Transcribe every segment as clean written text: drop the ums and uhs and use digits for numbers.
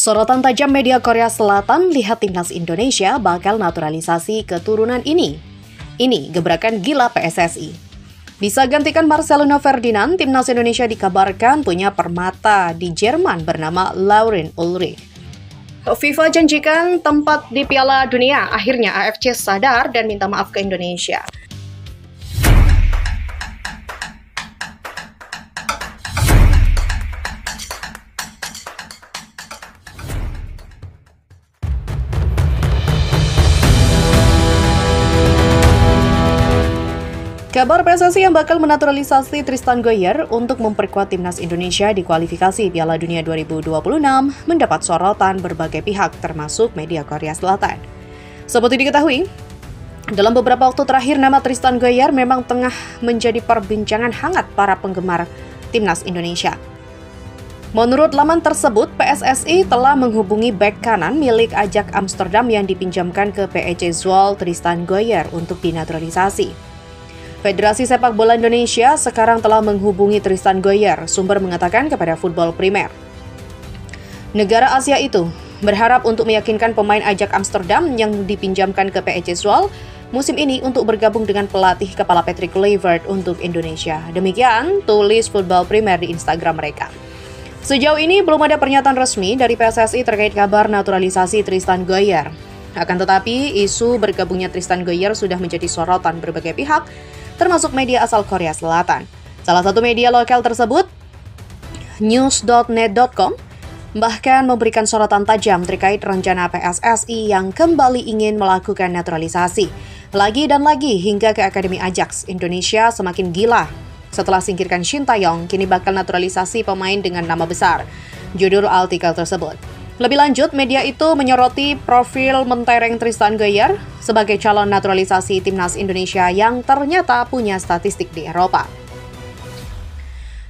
Sorotan tajam media Korea Selatan, lihat timnas Indonesia bakal naturalisasi keturunan ini. Ini gebrakan gila PSSI. Bisa gantikan Marcelino Ferdinand, timnas Indonesia dikabarkan punya permata di Jerman bernama Lauren Ulrich. FIFA janjikan tempat di Piala Dunia, akhirnya AFC sadar dan minta maaf ke Indonesia. Kabar PSSI yang bakal menaturalisasi Tristan Goyer untuk memperkuat timnas Indonesia di kualifikasi Piala Dunia 2026 mendapat sorotan berbagai pihak termasuk media Korea Selatan. Seperti diketahui, dalam beberapa waktu terakhir nama Tristan Goyer memang tengah menjadi perbincangan hangat para penggemar timnas Indonesia. Menurut laman tersebut, PSSI telah menghubungi bek kanan milik Ajax Amsterdam yang dipinjamkan ke PEC Zwolle Tristan Goyer untuk dinaturalisasi. Federasi Sepak Bola Indonesia sekarang telah menghubungi Tristan Goyer, sumber mengatakan kepada Football Premier. Negara Asia itu berharap untuk meyakinkan pemain Ajax Amsterdam yang dipinjamkan ke PEC Zwolle musim ini untuk bergabung dengan pelatih kepala Patrick Kluivert untuk Indonesia. Demikian tulis Football Premier di Instagram mereka. Sejauh ini belum ada pernyataan resmi dari PSSI terkait kabar naturalisasi Tristan Goyer. Akan tetapi, isu bergabungnya Tristan Goyer sudah menjadi sorotan berbagai pihak, termasuk media asal Korea Selatan. Salah satu media lokal tersebut, news.net.com, bahkan memberikan sorotan tajam terkait rencana PSSI yang kembali ingin melakukan naturalisasi. Lagi dan lagi hingga ke Akademi Ajax, Indonesia semakin gila. Setelah singkirkan Shin Tae-yong, kini bakal naturalisasi pemain dengan nama besar. Judul artikel tersebut. Lebih lanjut, media itu menyoroti profil mentereng Tristan Goyer sebagai calon naturalisasi timnas Indonesia yang ternyata punya statistik di Eropa.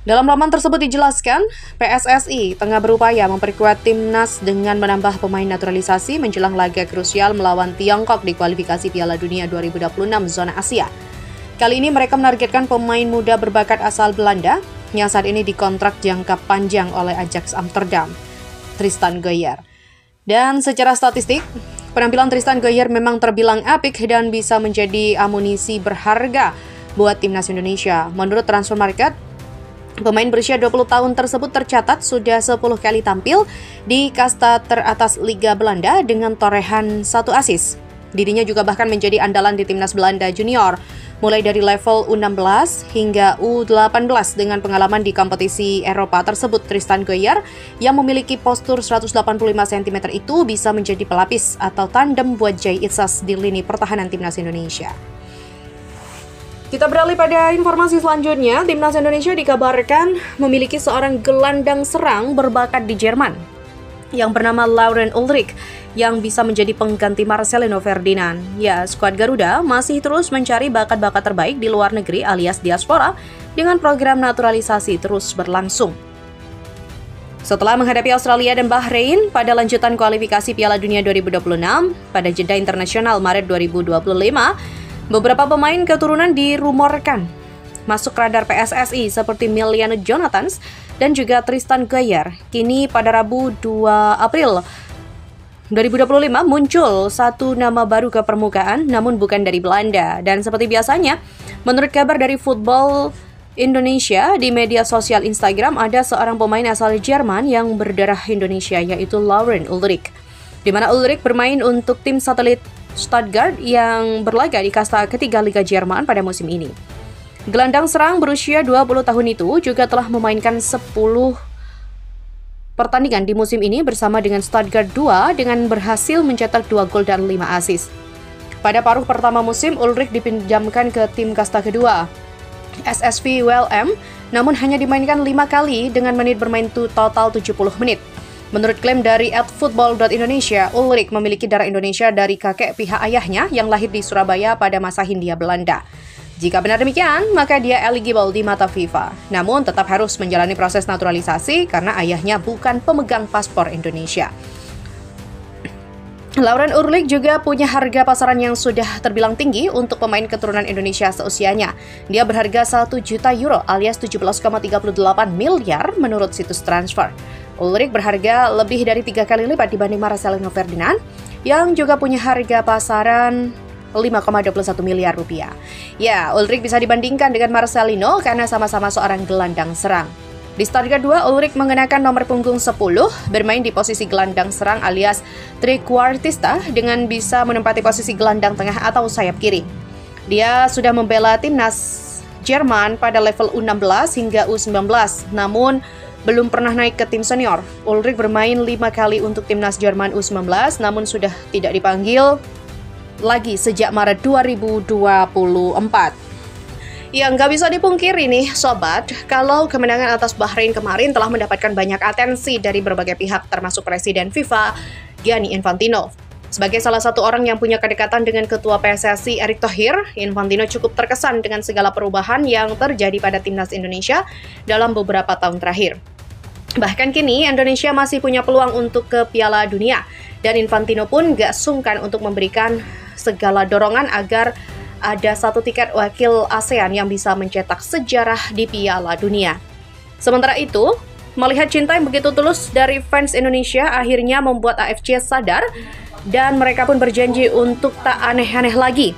Dalam laman tersebut dijelaskan, PSSI tengah berupaya memperkuat timnas dengan menambah pemain naturalisasi menjelang laga krusial melawan Tiongkok di kualifikasi Piala Dunia 2026 zona Asia. Kali ini mereka menargetkan pemain muda berbakat asal Belanda yang saat ini dikontrak jangka panjang oleh Ajax Amsterdam, Tristan Goyer. Dan secara statistik, penampilan Tristan Goyer memang terbilang apik dan bisa menjadi amunisi berharga buat timnas Indonesia. Menurut Transfermarkt, pemain berusia 20 tahun tersebut tercatat sudah 10 kali tampil di kasta teratas Liga Belanda dengan torehan 1 assist. Dirinya juga bahkan menjadi andalan di timnas Belanda junior, mulai dari level U16 hingga U18 dengan pengalaman di kompetisi Eropa tersebut. Tristan Goyer yang memiliki postur 185 cm itu bisa menjadi pelapis atau tandem buat Jay Itzas di lini pertahanan timnas Indonesia. Kita beralih pada informasi selanjutnya. Timnas Indonesia dikabarkan memiliki seorang gelandang serang berbakat di Jerman yang bernama Lauren Ulrich yang bisa menjadi pengganti Marcelino Ferdinand. Ya, skuad Garuda masih terus mencari bakat-bakat terbaik di luar negeri alias diaspora dengan program naturalisasi terus berlangsung. Setelah menghadapi Australia dan Bahrain pada lanjutan kualifikasi Piala Dunia 2026 pada jeda internasional Maret 2025, beberapa pemain keturunan dirumorkan masuk radar PSSI seperti Emiliano Jonathans dan juga Tristan Goyer. Kini pada Rabu 2 April 2025 muncul satu nama baru ke permukaan, namun bukan dari Belanda. Dan seperti biasanya, menurut kabar dari Football Indonesia di media sosial Instagram, ada seorang pemain asal Jerman yang berdarah Indonesia, yaitu Lauren Ulrich. Di mana Ulrich bermain untuk tim satelit Stuttgart yang berlaga di kasta ketiga Liga Jerman pada musim ini. Gelandang serang berusia 20 tahun itu juga telah memainkan 10 pertandingan di musim ini bersama dengan Stuttgart 2 dengan berhasil mencetak 2 gol dan 5 assist. Pada paruh pertama musim, Ulrich dipinjamkan ke tim kasta kedua, SSV WLM, namun hanya dimainkan 5 kali dengan menit bermain total 70 menit. Menurut klaim dari @football.indonesia, Ulrich memiliki darah Indonesia dari kakek pihak ayahnya yang lahir di Surabaya pada masa Hindia Belanda. Jika benar demikian, maka dia eligible di mata FIFA. Namun tetap harus menjalani proses naturalisasi karena ayahnya bukan pemegang paspor Indonesia. Lauren Ulrich juga punya harga pasaran yang sudah terbilang tinggi untuk pemain keturunan Indonesia seusianya. Dia berharga 1 juta euro alias 17,38 miliar menurut situs transfer. Ulrich berharga lebih dari 3 kali lipat dibanding Marcelino Ferdinand, yang juga punya harga pasaran 5,21 miliar rupiah. Ya, Ulrich bisa dibandingkan dengan Marcelino karena sama-sama seorang gelandang serang. Di start kedua, Ulrich mengenakan nomor punggung 10, bermain di posisi gelandang serang alias trequartista dengan bisa menempati posisi gelandang tengah atau sayap kiri. Dia sudah membela timnas Jerman pada level U16 hingga U19, namun belum pernah naik ke tim senior. Ulrich bermain 5 kali untuk timnas Jerman U19, namun sudah tidak dipanggil lagi sejak Maret 2024. Ya, nggak bisa dipungkiri nih, sobat, kalau kemenangan atas Bahrain kemarin telah mendapatkan banyak atensi dari berbagai pihak, termasuk Presiden FIFA, Gianni Infantino. Sebagai salah satu orang yang punya kedekatan dengan Ketua PSSI Erick Thohir, Infantino cukup terkesan dengan segala perubahan yang terjadi pada timnas Indonesia dalam beberapa tahun terakhir. Bahkan kini, Indonesia masih punya peluang untuk ke Piala Dunia, dan Infantino pun gak sungkan untuk memberikan segala dorongan agar ada 1 tiket wakil ASEAN yang bisa mencetak sejarah di Piala Dunia. Sementara itu, melihat cinta yang begitu tulus dari fans Indonesia akhirnya membuat AFC sadar, dan mereka pun berjanji untuk tak aneh-aneh lagi.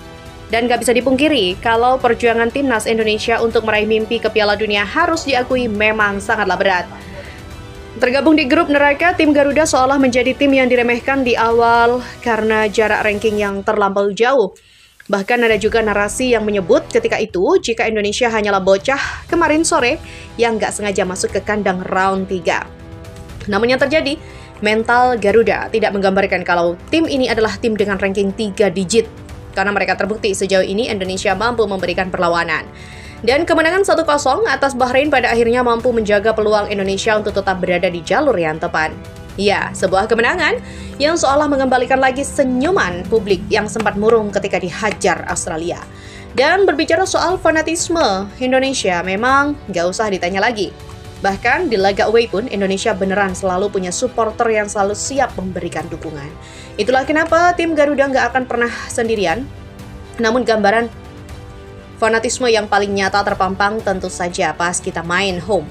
Dan gak bisa dipungkiri kalau perjuangan timnas Indonesia untuk meraih mimpi ke Piala Dunia harus diakui memang sangatlah berat. Tergabung di grup neraka, tim Garuda seolah menjadi tim yang diremehkan di awal karena jarak ranking yang terlampau jauh. Bahkan ada juga narasi yang menyebut ketika itu jika Indonesia hanyalah bocah kemarin sore yang gak sengaja masuk ke kandang round 3. Namun yang terjadi, mental Garuda tidak menggambarkan kalau tim ini adalah tim dengan ranking 3 digit, karena mereka terbukti sejauh ini Indonesia mampu memberikan perlawanan. Dan kemenangan 1-0 atas Bahrain pada akhirnya mampu menjaga peluang Indonesia untuk tetap berada di jalur yang tepat. Ya, sebuah kemenangan yang seolah mengembalikan lagi senyuman publik yang sempat murung ketika dihajar Australia. Dan berbicara soal fanatisme Indonesia, memang gak usah ditanya lagi. Bahkan di laga away pun Indonesia beneran selalu punya supporter yang selalu siap memberikan dukungan. Itulah kenapa tim Garuda nggak akan pernah sendirian. Namun gambaran fanatisme yang paling nyata terpampang tentu saja pas kita main home.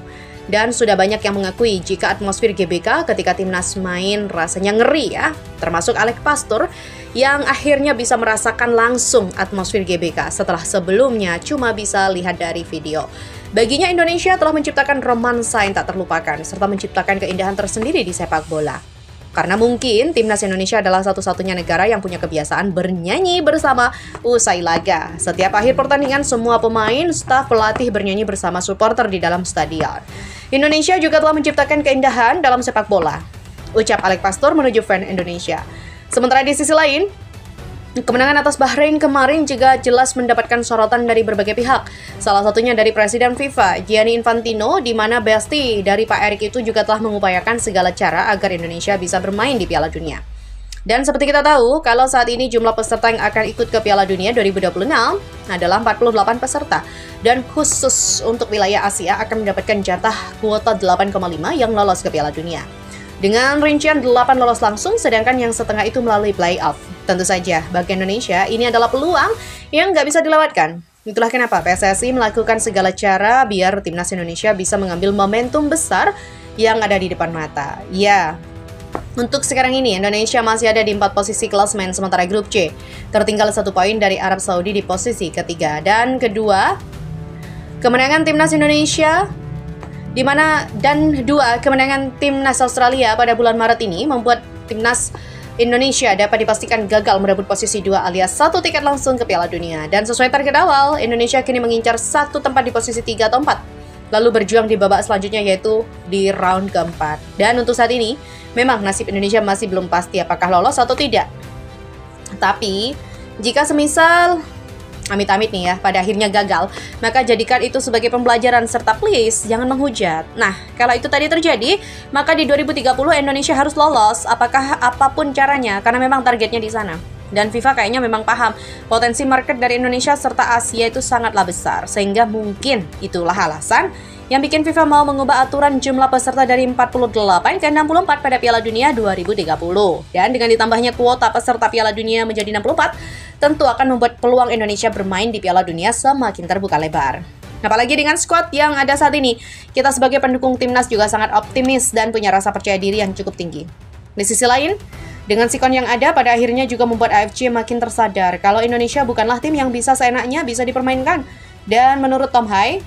Dan sudah banyak yang mengakui jika atmosfer GBK ketika timnas main rasanya ngeri ya. Termasuk Alex Pastur yang akhirnya bisa merasakan langsung atmosfer GBK setelah sebelumnya cuma bisa lihat dari video. Baginya Indonesia telah menciptakan romansa yang tak terlupakan serta menciptakan keindahan tersendiri di sepak bola. Karena mungkin timnas Indonesia adalah satu-satunya negara yang punya kebiasaan bernyanyi bersama usai laga. Setiap akhir pertandingan semua pemain, staf, pelatih bernyanyi bersama supporter di dalam stadion. Indonesia juga telah menciptakan keindahan dalam sepak bola, ucap Alex Pastur menuju fan Indonesia. Sementara di sisi lain, kemenangan atas Bahrain kemarin juga jelas mendapatkan sorotan dari berbagai pihak. Salah satunya dari Presiden FIFA, Gianni Infantino, di mana bestie dari Pak Erick itu juga telah mengupayakan segala cara agar Indonesia bisa bermain di Piala Dunia. Dan seperti kita tahu, kalau saat ini jumlah peserta yang akan ikut ke Piala Dunia 2026 adalah 48 peserta. Dan khusus untuk wilayah Asia akan mendapatkan jatah kuota 8,5 yang lolos ke Piala Dunia. Dengan rincian 8 lolos langsung, sedangkan yang setengah itu melalui playoff. Tentu saja, bagi Indonesia, ini adalah peluang yang nggak bisa dilewatkan. Itulah kenapa PSSI melakukan segala cara biar timnas Indonesia bisa mengambil momentum besar yang ada di depan mata. Ya, untuk sekarang ini, Indonesia masih ada di 4 posisi klasemen sementara grup C. Tertinggal 1 poin dari Arab Saudi di posisi ketiga. Dan kedua, kemenangan timnas Indonesia dua kemenangan timnas Australia pada bulan Maret ini membuat timnas Indonesia dapat dipastikan gagal merebut posisi 2 alias 1 tiket langsung ke Piala Dunia. Dan sesuai target awal, Indonesia kini mengincar 1 tempat di posisi 3 atau 4. Lalu berjuang di babak selanjutnya yaitu di round keempat. Dan untuk saat ini, memang nasib Indonesia masih belum pasti apakah lolos atau tidak. Tapi, jika semisal amit-amit nih ya, pada akhirnya gagal, maka jadikan itu sebagai pembelajaran serta please, jangan menghujat. Nah, kalau itu tadi terjadi, maka di 2030 Indonesia harus lolos, apapun caranya, karena memang targetnya di sana. Dan FIFA kayaknya memang paham, potensi market dari Indonesia serta Asia itu sangatlah besar, sehingga mungkin itulah alasan yang bikin FIFA mau mengubah aturan jumlah peserta dari 48 ke 64 pada Piala Dunia 2030. Dan dengan ditambahnya kuota peserta Piala Dunia menjadi 64, tentu akan membuat peluang Indonesia bermain di Piala Dunia semakin terbuka lebar. Apalagi dengan skuad yang ada saat ini, kita sebagai pendukung timnas juga sangat optimis dan punya rasa percaya diri yang cukup tinggi. Di sisi lain, dengan sikon yang ada pada akhirnya juga membuat AFC makin tersadar kalau Indonesia bukanlah tim yang bisa seenaknya bisa dipermainkan. Dan menurut Tom Hai,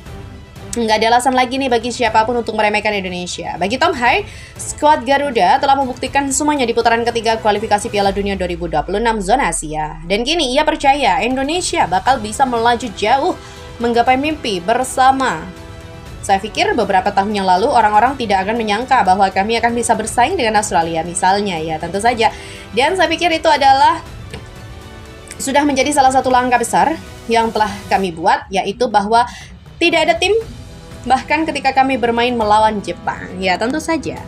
nggak ada alasan lagi nih bagi siapapun untuk meremehkan Indonesia. Bagi Tom Hai, skuad Garuda telah membuktikan semuanya di putaran ketiga kualifikasi Piala Dunia 2026 zona Asia. Dan kini ia percaya Indonesia bakal bisa melaju jauh menggapai mimpi bersama. Saya pikir beberapa tahun yang lalu orang-orang tidak akan menyangka bahwa kami akan bisa bersaing dengan Australia misalnya ya, tentu saja. Dan saya pikir itu adalah sudah menjadi salah satu langkah besar yang telah kami buat, yaitu bahwa tidak ada tim bahkan ketika kami bermain melawan Jepang. Ya, tentu saja